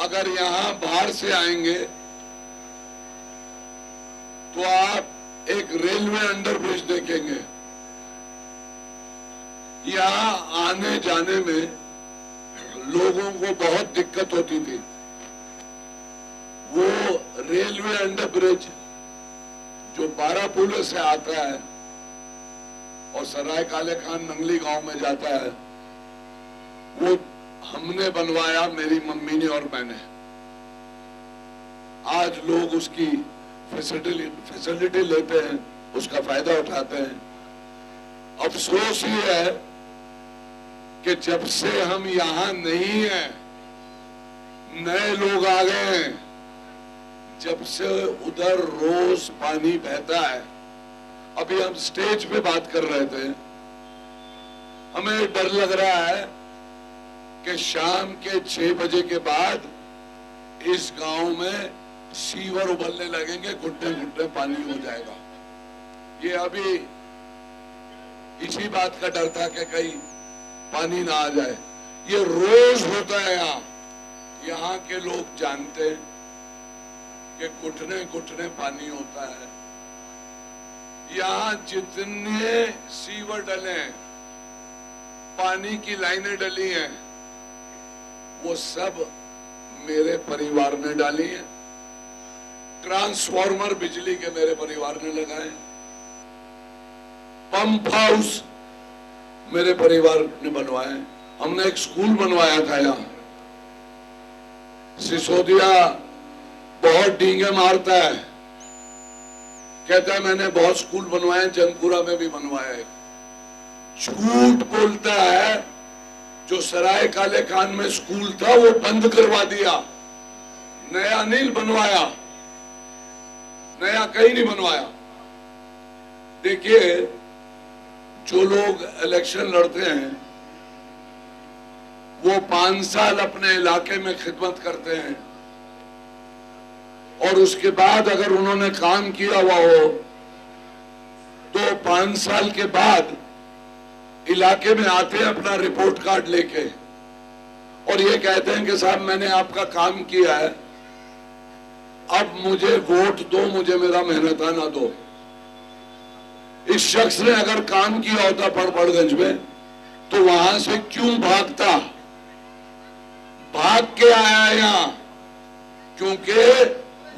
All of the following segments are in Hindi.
अगर यहां बाहर से आएंगे तो आप एक रेलवे अंडरब्रिज देखेंगे। यहां आने जाने में लोगों को बहुत दिक्कत होती थी। वो रेलवे अंडरब्रिज जो बारापुले से आता है और सराय काले खान नंगली गांव में जाता है, वो हमने बनवाया, मेरी मम्मी ने और मैंने। आज लोग उसकी फैसिलिटी लेते हैं, उसका फायदा उठाते हैं। अफसोस ये है कि जब से हम यहां नहीं हैं, नए लोग आ गए हैं, जब से उधर रोज पानी बहता है। अभी हम स्टेज पे बात कर रहे थे, हमें डर लग रहा है कि शाम के 6 बजे के बाद इस गांव में सीवर उबलने लगेंगे, घुटने घुटने पानी हो जाएगा। ये अभी इसी बात का डर था कि कहीं पानी ना आ जाए। ये रोज होता है यहाँ के लोग जानते हैं कि घुटने घुटने पानी होता है। यहाँ जितने सीवर डले हैं, पानी की लाइनें डली हैं, वो सब मेरे परिवार ने डाली हैं। ट्रांसफार्मर बिजली के मेरे परिवार ने लगाए, पंप हाउस मेरे परिवार ने बनवाए। हमने एक स्कूल बनवाया था यहाँ। सिसोदिया बहुत डींगे मारता है, कहता है मैंने बहुत स्कूल बनवाए, जंगपुरा में भी बनवाया है। झूठ बोलता है। जो सराय काले खान में स्कूल था वो बंद करवा दिया, नया नहीं बनवाया, नया कहीं नहीं बनवाया। देखिए, जो लोग इलेक्शन लड़ते हैं वो 5 साल अपने इलाके में खिदमत करते हैं और उसके बाद अगर उन्होंने काम किया हुआ हो तो 5 साल के बाद इलाके में आते हैं अपना रिपोर्ट कार्ड लेके और ये कहते हैं कि साहब मैंने आपका काम किया है, अब मुझे वोट दो, मुझे मेरा मेहनताना दो। इस शख्स ने अगर काम किया होता पड़पड़गंज में तो वहां से क्यों भागता? भाग के आया यहां क्योंकि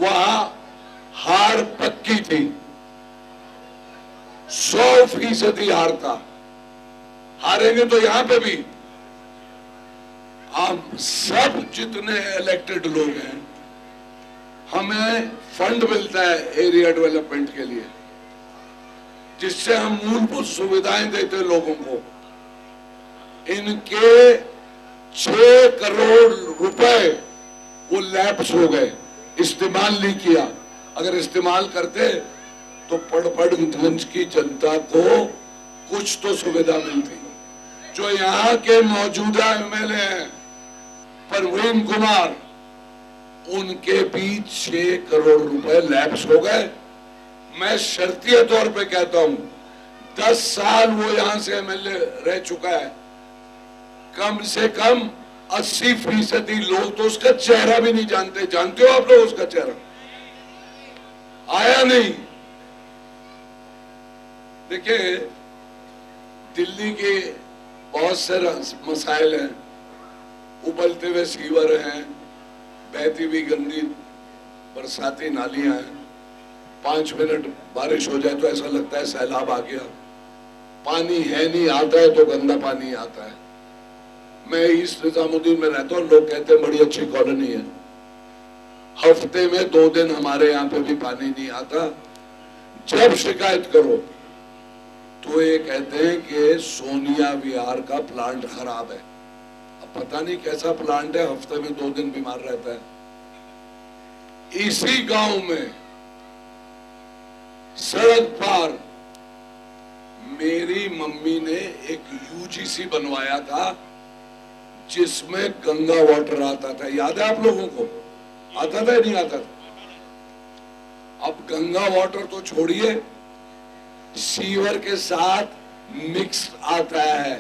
वहां हार पक्की थी, 100% हार था। हारेंगे तो यहां पे भी। हम सब जितने इलेक्टेड लोग हैं, हमें फंड मिलता है एरिया डेवलपमेंट के लिए, जिससे हम मूलभूत सुविधाएं देते हैं लोगों को। इनके 6 करोड़ रुपए वो लैप्स हो गए, इस्तेमाल नहीं किया। अगर इस्तेमाल करते तो पड़पड़गंज की जनता को कुछ तो सुविधा मिलती। जो यहाँ के मौजूदा एमएलए हैं परवीन कुमार, उनके भी 6 करोड़ रुपए लैप्स हो गए। मैं शर्तिया तौर पे कहता हूं, 10 साल वो यहां से एमएलए रह चुका है, कम से कम 80% लोग तो उसका चेहरा भी नहीं जानते। जानते हो आप लोग उसका चेहरा? आया नहीं। देखिए, दिल्ली के बहुत से मसाइल हैं, उबलते हुए सीवर हैं, बहती हुई गंदी बरसाती नालियां हैं। 5 मिनट बारिश हो जाए तो ऐसा लगता है सैलाब आ गया। पानी है नहीं, आता है तो गंदा पानी आता है। मैं ईस्ट निजामुद्दीन में रहता हूँ, लोग कहते हैं बड़ी अच्छी कॉलोनी है। हफ्ते में 2 दिन हमारे यहाँ पे भी पानी नहीं आता। जब शिकायत करो तो ये कहते हैं कि सोनिया विहार का प्लांट खराब है। अब पता नहीं कैसा प्लांट है, हफ्ते में 2 दिन बीमार रहता है। इसी गांव में सड़क पार मेरी मम्मी ने एक यूजीसी बनवाया था जिसमें गंगा वाटर आता था। याद है आप लोगों को? आता था या नहीं आता था? अब गंगा वाटर तो छोड़िए, सीवर के साथ मिक्स आता है,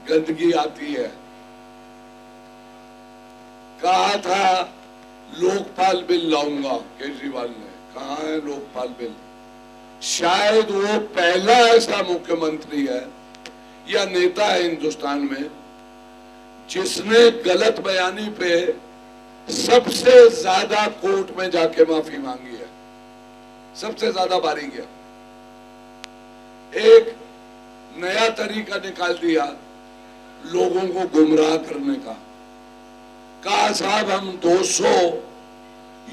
गंदगी आती है। कहा था लोकपाल बिल लाऊंगा, केजरीवाल ने कहा है लोकपाल बिल। शायद वो पहला ऐसा मुख्यमंत्री है या नेता है हिंदुस्तान में जिसने गलत बयानी पे सबसे ज्यादा कोर्ट में जाके माफी मांगी है, सबसे ज्यादा बारी गया। एक नया तरीका निकाल दिया लोगों को गुमराह करने का। कहा साहब हम 200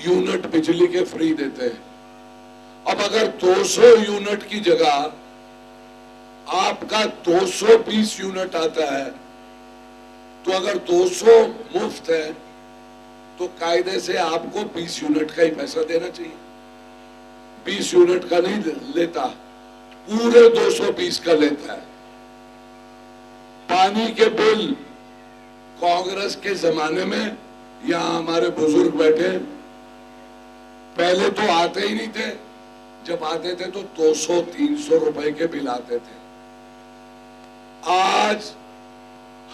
यूनिट बिजली के फ्री देते हैं। अब अगर 200 यूनिट की जगह आपका 220 यूनिट आता है, तो अगर 200 मुफ्त है तो कायदे से आपको 20 यूनिट का ही पैसा देना चाहिए। 20 यूनिट का नहीं लेता, पूरे 220 का लेता है। पानी के बिल कांग्रेस के जमाने में, यहां हमारे बुजुर्ग बैठे, पहले तो आते ही नहीं थे। जब आते थे तो 200-300 रुपए के बिल आते थे। आज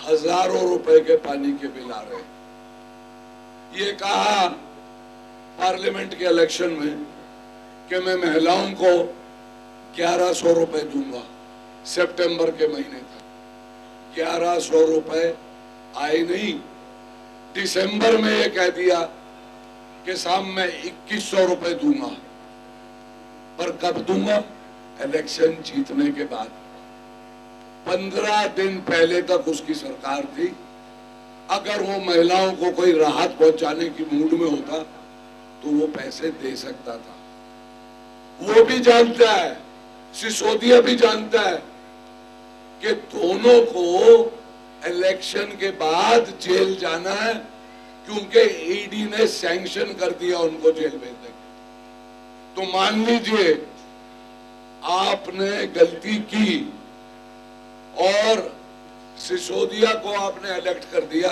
हजारों रुपए के पानी के बिल आ रहे हैं। ये कहा पार्लियामेंट के इलेक्शन में कि मैं महिलाओं को 1100 रुपए दूंगा सितंबर के महीने तक। 1100 रुपए आए नहीं। दिसंबर में ये कह दिया कि साहब मैं 2100 रुपए दूंगा। पर कब दूंगा? इलेक्शन जीतने के बाद। 15 दिन पहले तक उसकी सरकार थी। अगर वो महिलाओं को कोई राहत पहुंचाने की मूड में होता तो वो पैसे दे सकता था। वो भी जानता है, सिसोदिया भी जानता है कि दोनों को इलेक्शन के बाद जेल जाना है, क्योंकि ईडी ने सैंक्शन कर दिया उनको जेल भेजने के। तो मान लीजिए आपने गलती की और सिसोदिया को आपने इलेक्ट कर दिया,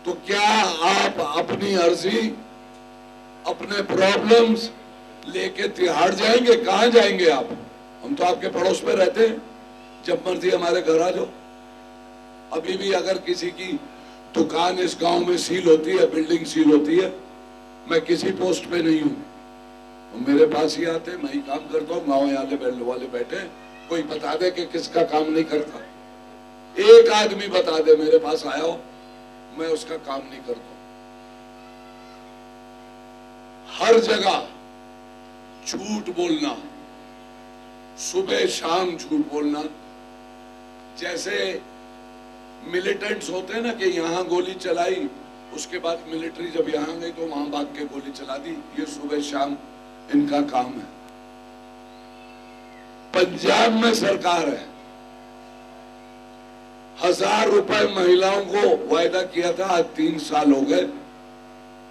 तो क्या आप अपनी अर्जी, अपने प्रॉब्लम्स लेके तिहाड़ जाएंगे? कहां जाएंगे आप? हम तो आपके पड़ोस में रहते हैं, जब मर्जी हमारे घर आ जाओ। अभी भी अगर किसी की दुकान इस गांव में सील होती है, बिल्डिंग सील होती है, मैं किसी पोस्ट पे नहीं हूं, तो मेरे पास ही आते, मैं ही काम करता हूँ। गाँव वाले बैठे, कोई बता दे कि किसका काम नहीं करता। एक आदमी बता दे मेरे पास आया हो, मैं उसका काम नहीं करता। हर जगह झूठ बोलना, सुबह शाम झूठ बोलना। जैसे मिलिटेंट्स होते हैं ना कि यहां गोली चलाई, उसके बाद मिलिट्री जब यहां गई तो वहां भाग के गोली चला दी। ये सुबह शाम इनका काम है। पंजाब में सरकार है, 1000 रुपए महिलाओं को वायदा किया था, आज 3 साल हो गए,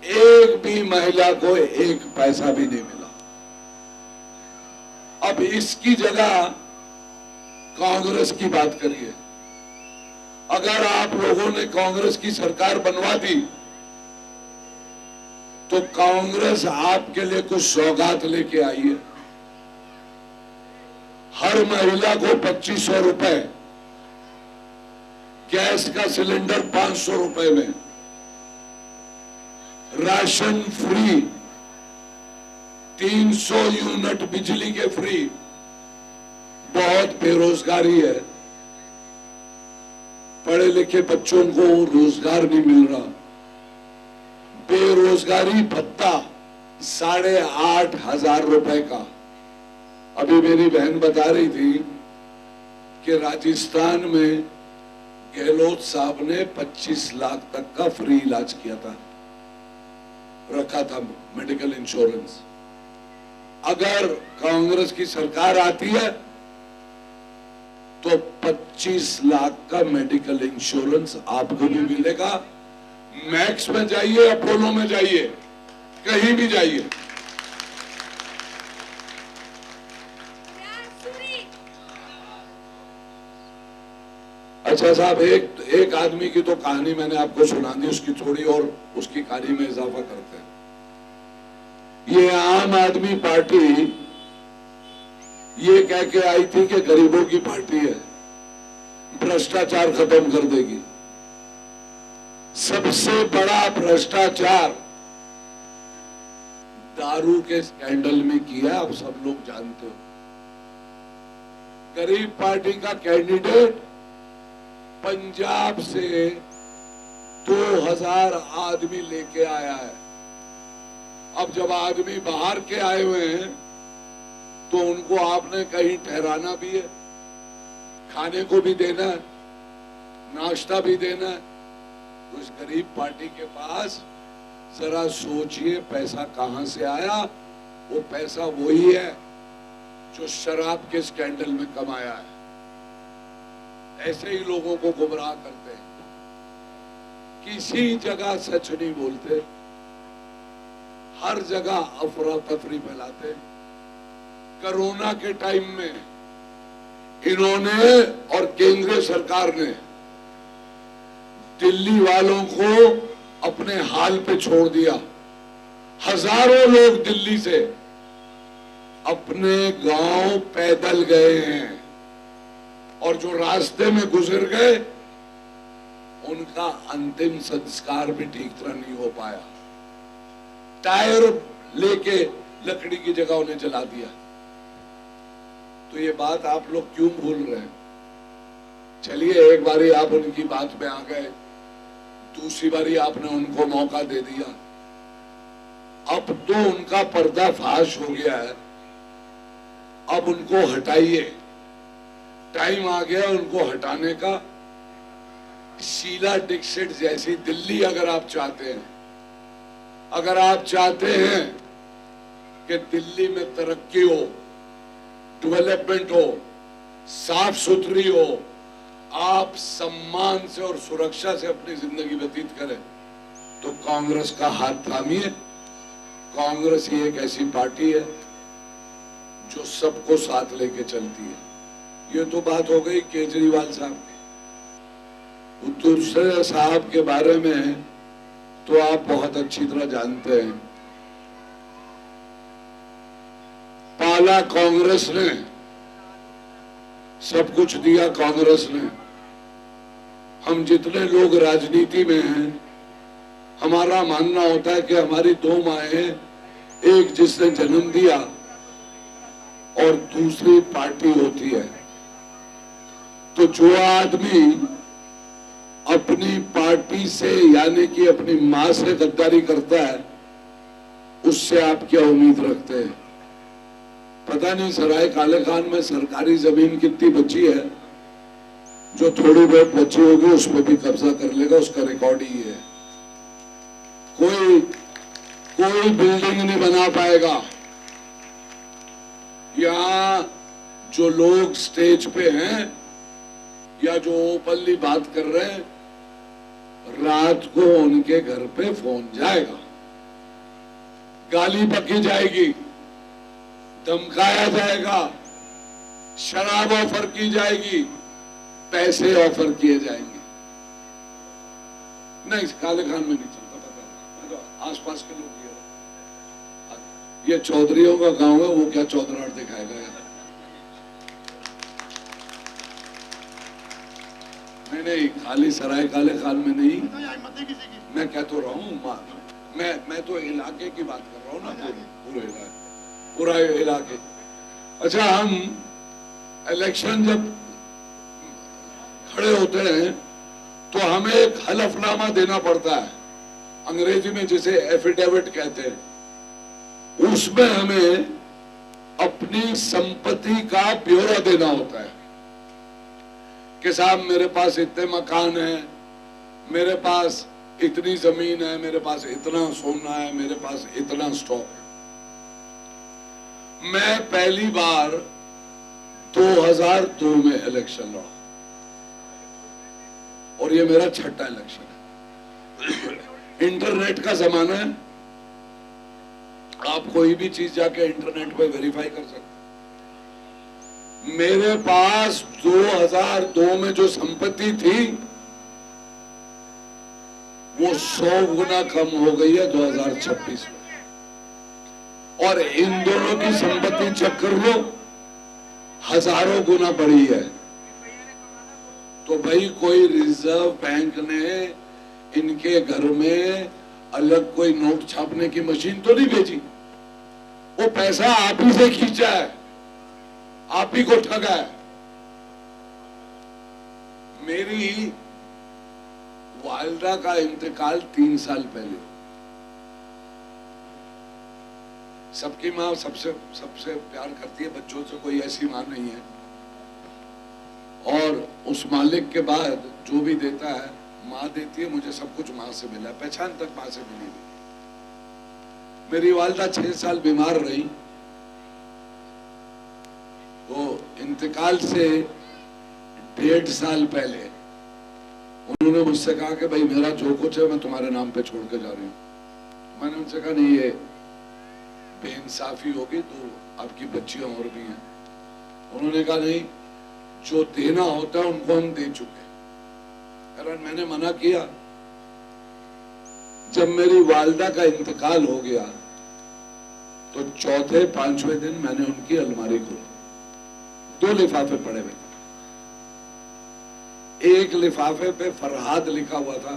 एक भी महिला को एक पैसा भी नहीं मिला। अब इसकी जगह कांग्रेस की बात करिए। अगर आप लोगों ने कांग्रेस की सरकार बनवा दी तो कांग्रेस आपके लिए कुछ सौगात लेके आई है। हर महिला को 2500 रुपए, गैस का सिलेंडर 500 रुपए में, राशन फ्री, 300 यूनिट बिजली के फ्री। बहुत बेरोजगारी है, पढ़े लिखे बच्चों को रोजगार नहीं मिल रहा। बेरोजगारी भत्ता 8,500 रुपए का। अभी मेरी बहन बता रही थी कि राजस्थान में गहलोत साहब ने 25 लाख तक का फ्री इलाज किया था, रखा था मेडिकल इंश्योरेंस। अगर कांग्रेस की सरकार आती है तो 25 लाख का मेडिकल इंश्योरेंस आपको भी मिलेगा। मैक्स में जाइए, अपोलो में जाइए, कहीं भी जाइए। अच्छा साहब, एक आदमी की तो कहानी मैंने आपको सुना दी, उसकी थोड़ी और उसकी कहानी में इजाफा करते हैं। ये आम आदमी पार्टी ये कह के आई थी कि गरीबों की पार्टी है, भ्रष्टाचार खत्म कर देगी। सबसे बड़ा भ्रष्टाचार दारू के स्कैंडल में किया, आप सब लोग जानते हो। गरीब पार्टी का कैंडिडेट पंजाब से 2000 आदमी लेके आया है। अब जब आदमी बाहर के आए हुए हैं तो उनको आपने कहीं ठहराना भी है, खाने को भी देना है, नाश्ता भी देना है। तो इस गरीब पार्टी के पास जरा सोचिए पैसा कहां से आया। वो पैसा वही है जो शराब के स्कैंडल में कमाया है। ऐसे ही लोगों को गुमराह करते हैं, किसी जगह सच नहीं बोलते, हर जगह अफरा तफरी फैलाते। कोरोना के टाइम में इन्होंने और केंद्रीय सरकार ने दिल्ली वालों को अपने हाल पे छोड़ दिया। हजारों लोग दिल्ली से अपने गांव पैदल गए हैं और जो रास्ते में गुजर गए उनका अंतिम संस्कार भी ठीक तरह नहीं हो पाया। टायर लेके लकड़ी की जगह उन्हें जला दिया। तो ये बात आप लोग क्यों भूल रहे हैं? चलिए, एक बारी आप उनकी बात में आ गए, दूसरी बारी आपने उनको मौका दे दिया। अब तो उनका पर्दाफाश हो गया है, अब उनको हटाइए। टाइम आ गया उनको हटाने का। शीला दीक्षित जैसी दिल्ली अगर आप चाहते हैं, अगर आप चाहते हैं कि दिल्ली में तरक्की हो, डेवलपमेंट हो, साफ सुथरी हो, आप सम्मान से और सुरक्षा से अपनी जिंदगी व्यतीत करें, तो कांग्रेस का हाथ थामिए। कांग्रेस ही एक ऐसी पार्टी है जो सबको साथ लेके चलती है। ये तो बात हो गई केजरीवाल साहब की। दूसरे साहब के बारे में तो आप बहुत अच्छी तरह जानते हैं। पाला कांग्रेस ने, सब कुछ दिया कांग्रेस ने। हम जितने लोग राजनीति में हैं, हमारा मानना होता है कि हमारी दो माएं हैं, एक जिसने जन्म दिया और दूसरी पार्टी होती है। तो जो आदमी अपनी पार्टी से यानी कि अपनी मां से गद्दारी करता है, उससे आप क्या उम्मीद रखते हैं? पता नहीं सराय काले खान में सरकारी जमीन कितनी बची है, जो थोड़ी बहुत बची होगी उस पर भी कब्जा कर लेगा, उसका रिकॉर्ड ही है। कोई बिल्डिंग नहीं बना पाएगा। यहां जो लोग स्टेज पे हैं या जो ओपनली बात कर रहे हैं, रात को उनके घर पे फोन जाएगा, गाली बकी जाएगी, धमकाया जाएगा, शराब ऑफर की जाएगी, पैसे ऑफर किए जाएंगे। नहीं, काले खान में नहीं चलता, पता तो आसपास के लोग ये चौधरियों का गांव है, वो क्या चौधराट दिखाएगा यार। नहीं, खाली सराय काले खान में नहीं, मैं कह तो रहा हूँ, मैं तो इलाके की बात कर रहा हूँ ना, पूरा इलाके। अच्छा, हम इलेक्शन जब खड़े होते हैं तो हमें एक हलफनामा देना पड़ता है, अंग्रेजी में जिसे एफिडेविट कहते हैं। उसमें हमें अपनी संपत्ति का ब्यौरा देना होता है कि साहब मेरे पास इतने मकान हैं, मेरे पास इतनी जमीन है, मेरे पास इतना सोना है, मेरे पास इतना स्टॉक है। मैं पहली बार 2002 में इलेक्शन लड़ा और ये मेरा छठा इलेक्शन है। इंटरनेट का जमाना है, आप कोई भी चीज जाके इंटरनेट पे वेरीफाई कर सकते। मेरे पास 2002 में जो संपत्ति थी वो 100 गुना कम हो गई है 2026 में, और इन दोनों की संपत्ति चेक कर लो, हजारों गुना बढ़ी है। तो भाई कोई रिजर्व बैंक ने इनके घर में अलग कोई नोट छापने की मशीन तो नहीं भेजी, वो पैसा आप ही से खींचा है, आप ही को ठगा है। मेरी वालिदा का इंतकाल 3 साल पहले। सबकी माँ सबसे प्यार करती है, बच्चों से कोई ऐसी माँ नहीं है। और उस मालिक के बाद जो भी देता है माँ देती है। मुझे सब कुछ माँ से मिला, पहचान तक माँ से मिली हुई। मेरी वालिदा 6 साल बीमार रही, तो इंतकाल से 1.5 साल पहले उन्होंने मुझसे कहा कि भाई मेरा जो कुछ है मैं तुम्हारे नाम पे छोड़ के जा रही हूँ। मैंने उनसे कहा नहीं, ये बेइंसाफी होगी, तो आपकी बच्चियां और भी हैं। उन्होंने कहा नहीं, जो देना होता है उनको हम दे चुके। कारण मैंने मना किया। जब मेरी वालिदा का इंतकाल हो गया तो 4-5वें दिन मैंने उनकी अलमारी खोली, 2 लिफाफे पड़े हुए थे। एक लिफाफे पे फरहाद लिखा हुआ था।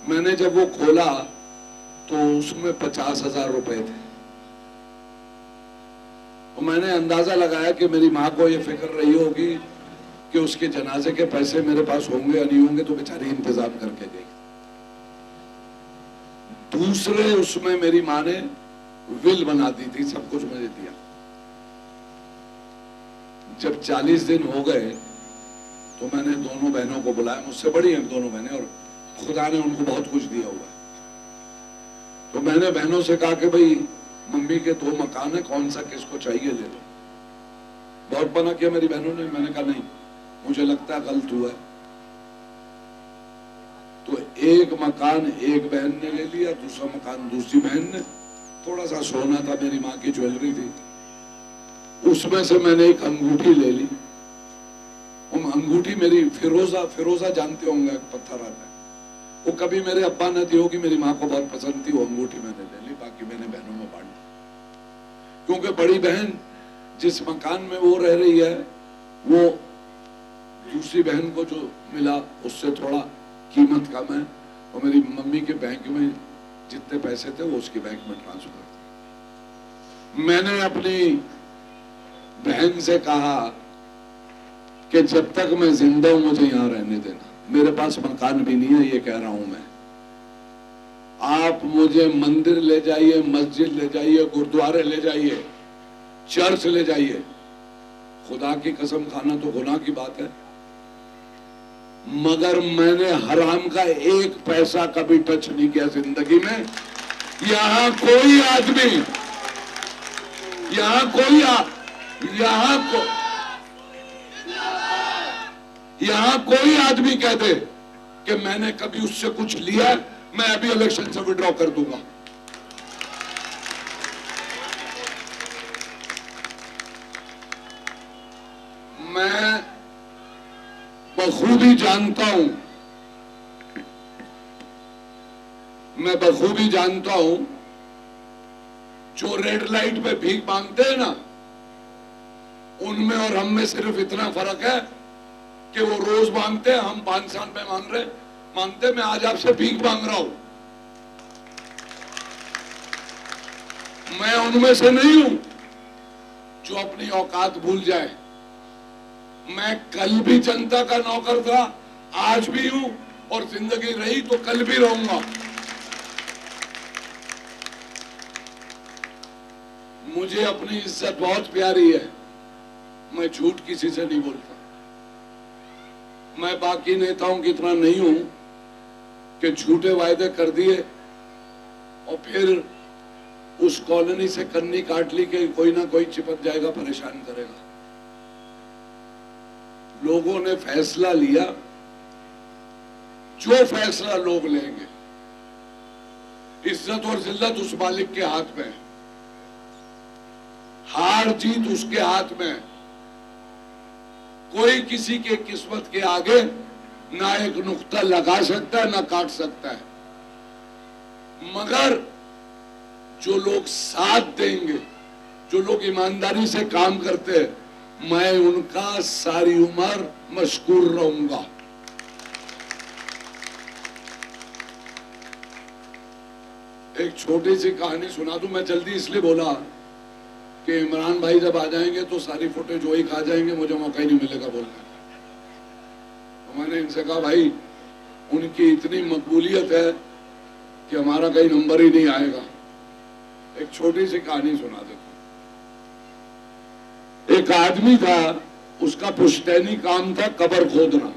मैंने जब वो खोला तो उसमें 50,000 रुपए थे। और मैंने अंदाजा लगाया कि मेरी माँ को ये फिक्र रही होगी कि उसके जनाजे के पैसे मेरे पास होंगे या नहीं होंगे, तो बेचारी इंतजाम करके गई। दूसरे उसमें मेरी माँ ने विल बना दी थी, सब कुछ मुझे दिया। जब 40 दिन हो गए तो मैंने दोनों बहनों को बुलाया, मुझसे बड़ी हैं दोनों बहनें और खुदा ने उनको बहुत कुछ दिया हुआ है। तो मैंने बहनों से कहा कि भाई मम्मी के 2 मकान है, कौन सा किसको चाहिए ले लो। बहुत मना किया मेरी बहनों ने। मैंने कहा नहीं, मुझे लगता है गलत हुआ है। तो एक मकान एक बहन ने ले लिया, दूसरा मकान दूसरी बहन ने। थोड़ा सा सोना था, मेरी माँ की ज्वेलरी थी, उसमें से मैंने एक अंगूठी ले ली। वो अंगूठी मेरी फिरोजा जानते होंगे, पत्थर आता है, वो कभी मेरे अब्बा ने दी होगी, मेरी माँ को बहुत पसंद थी। वो अंगूठी मैंने ले ली, बाकी मैंने बहनों में बांट दी। क्योंकि बड़ी बहन जिस मकान में वो रह रही है, वो दूसरी बहन को जो मिला उससे थोड़ा कीमत कम है। और मेरी मम्मी के बैंक में जितने पैसे थे वो उसके बैंक में ट्रांसफर थे। मैंने अपनी बहन से कहा कि जब तक मैं जिंदा हूं मुझे यहां रहने देना। मेरे पास मकान भी नहीं है, ये कह रहा हूं मैं। आप मुझे मंदिर ले जाइए, मस्जिद ले जाइए, गुरुद्वारे ले जाइए, चर्च ले जाइए, खुदा की कसम खाना तो गुनाह की बात है, मगर मैंने हराम का 1 पैसा कभी टच नहीं किया जिंदगी में। यहां कोई आदमी, यहां कोई आदमी कह दे कि मैंने कभी उससे कुछ लिया, मैं अभी इलेक्शन से विड्रॉ कर दूंगा। मैं बखूबी जानता हूं जो रेड लाइट पे भीख मांगते हैं ना, उनमें और हम में सिर्फ इतना फर्क है कि वो रोज मांगते हैं, हम 5 साल में मांगते। मैं आज आपसे भीख मांग रहा हूं। मैं उनमें से नहीं हूं जो अपनी औकात भूल जाए। मैं कल भी जनता का नौकर था, आज भी हूं, और जिंदगी रही तो कल भी रहूंगा। मुझे अपनी इज्जत बहुत प्यारी है, मैं झूठ किसी से नहीं बोलता। मैं बाकी नेताओं की तरह नहीं हूं कि झूठे वायदे कर दिए और फिर उस कॉलोनी से कन्नी काट ली कि कोई ना कोई चिपक जाएगा, परेशान करेगा। लोगों ने फैसला लिया, जो फैसला लोग लेंगे, इज्जत और जिल्लत उस मालिक के हाथ में, हार जीत उसके हाथ में। कोई किसी के किस्मत के आगे ना एक नुक्ता लगा सकता है ना काट सकता है, मगर जो लोग साथ देंगे, जो लोग ईमानदारी से काम करते हैं, मैं उनका सारी उम्र मशकूर रहूंगा। एक छोटी सी कहानी सुना दूं। मैं जल्दी इसलिए बोला कि इमरान भाई जब आ जाएंगे तो सारी फुटेज वही खा जाएंगे, मुझे मौका ही नहीं मिलेगा बोलने का। तो मैंने इनसे कहा भाई उनकी इतनी मकबूलियत है कि हमारा कहीं नंबर ही नहीं आएगा। एक छोटी सी कहानी सुना देता हूं। एक आदमी था, उसका पुश्तैनी काम था कब्र खोदना।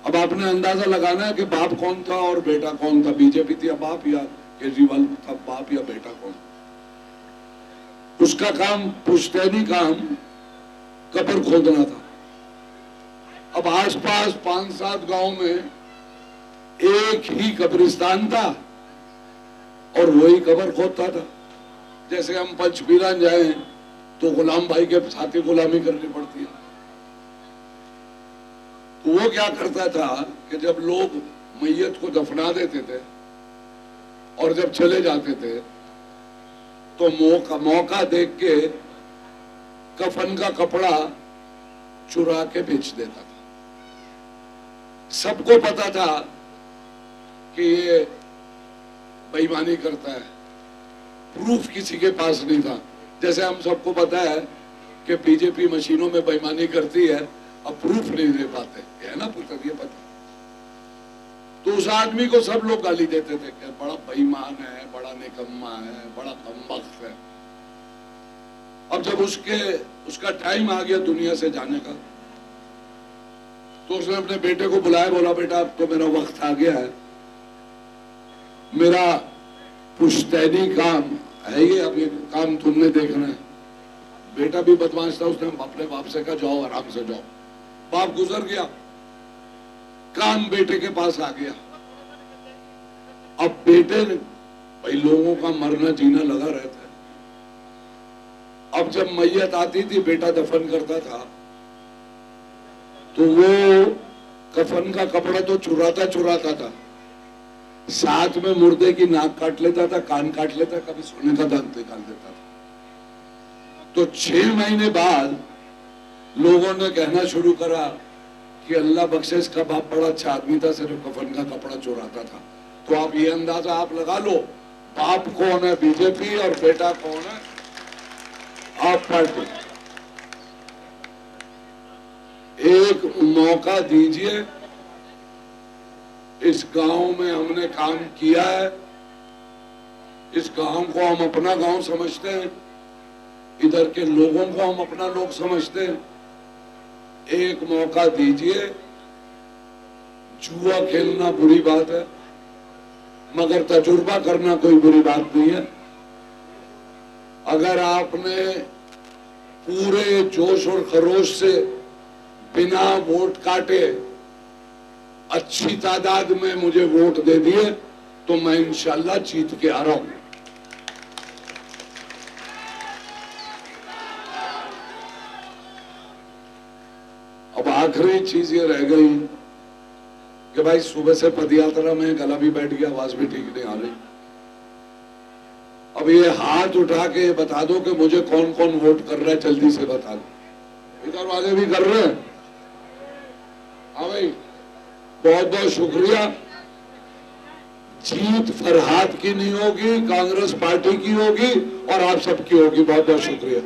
अब आपने अंदाजा लगाना है कि बाप कौन था और बेटा कौन था। बीजेपी थी या बाप, या केजरीवाल था बाप, या बेटा कौन। उसका काम पुश्तैनी काम कब्र खोदना था। अब आसपास 5-7 गांव में एक ही कब्रिस्तान था और वही कब्र खोदता था। जैसे हम पंचपीरान जाए तो गुलाम भाई के साथ ही गुलामी करनी पड़ती है। तो वो क्या करता था कि जब लोग मैयत को दफना देते थे और जब चले जाते थे तो मौका देख के कफन का कपड़ा चुरा के बेच देता था। सबको पता था कि ये बेईमानी करता है, प्रूफ किसी के पास नहीं था। जैसे हम सबको पता है कि बीजेपी मशीनों में बेईमानी करती है, अब प्रूफ नहीं दे पाते, है ना पुत्र, ये पता। तो उस आदमी को सब लोग गाली देते थे कि बड़ा बेईमान है, बड़ा निकम्मा है, बड़ा कमबख्त है। अब जब उसका टाइम आ गया दुनिया से जाने का, तो उसने अपने बेटे को बुलाया, बोला बेटा अब तो मेरा वक्त आ गया है, मेरा पुश्तैनी काम है ये, अब ये काम तुमने देखना है। बेटा भी बदमाश था, उसने अपने बाप से कहा जाओ आराम से जाओ। बाप गुजर गया, काम बेटे के पास आ गया। अब बेटे ने, भाई लोगों का मरना जीना लगा रहता है। अब जब मैयत आती थी, बेटा दफन करता था, तो वो कफन का कपड़ा तो चुराता था, साथ में मुर्दे की नाक काट लेता था, कान काट लेता, कभी सोने का दांत निकाल देता था। तो 6 महीने बाद लोगों ने कहना शुरू करा कि अल्लाह बख्शे इसका बाप बड़ा अच्छा आदमी था, सिर्फ कफन का कपड़ा चुराता था। तो आप ये अंदाजा आप लगा लो, बाप कौन है बीजेपी और बेटा कौन है आप पार्टी। एक मौका दीजिए। इस गांव में हमने काम किया है, इस गांव को हम अपना गांव समझते हैं, इधर के लोगों को हम अपना लोग समझते हैं। एक मौका दीजिए। जुआ खेलना बुरी बात है, मगर तजुर्बा करना कोई बुरी बात नहीं है। अगर आपने पूरे जोश और खरोश से बिना वोट काटे अच्छी तादाद में मुझे वोट दे दिए तो मैं इंशाल्लाह जीत के आ रहा हूं। अब आखिरी चीज ये रह गई कि भाई सुबह से पदयात्रा में गला भी बैठ गया, आवाज भी ठीक नहीं आ रही। अब ये हाथ उठा के बता दो कि मुझे कौन कौन वोट कर रहा है, जल्दी से बता दो। इधर वाले भी कर रहे हैं। हाँ भाई, बहुत बहुत शुक्रिया। जीत फरहाद की नहीं होगी, कांग्रेस पार्टी की होगी और आप सबकी होगी। बहुत बहुत शुक्रिया।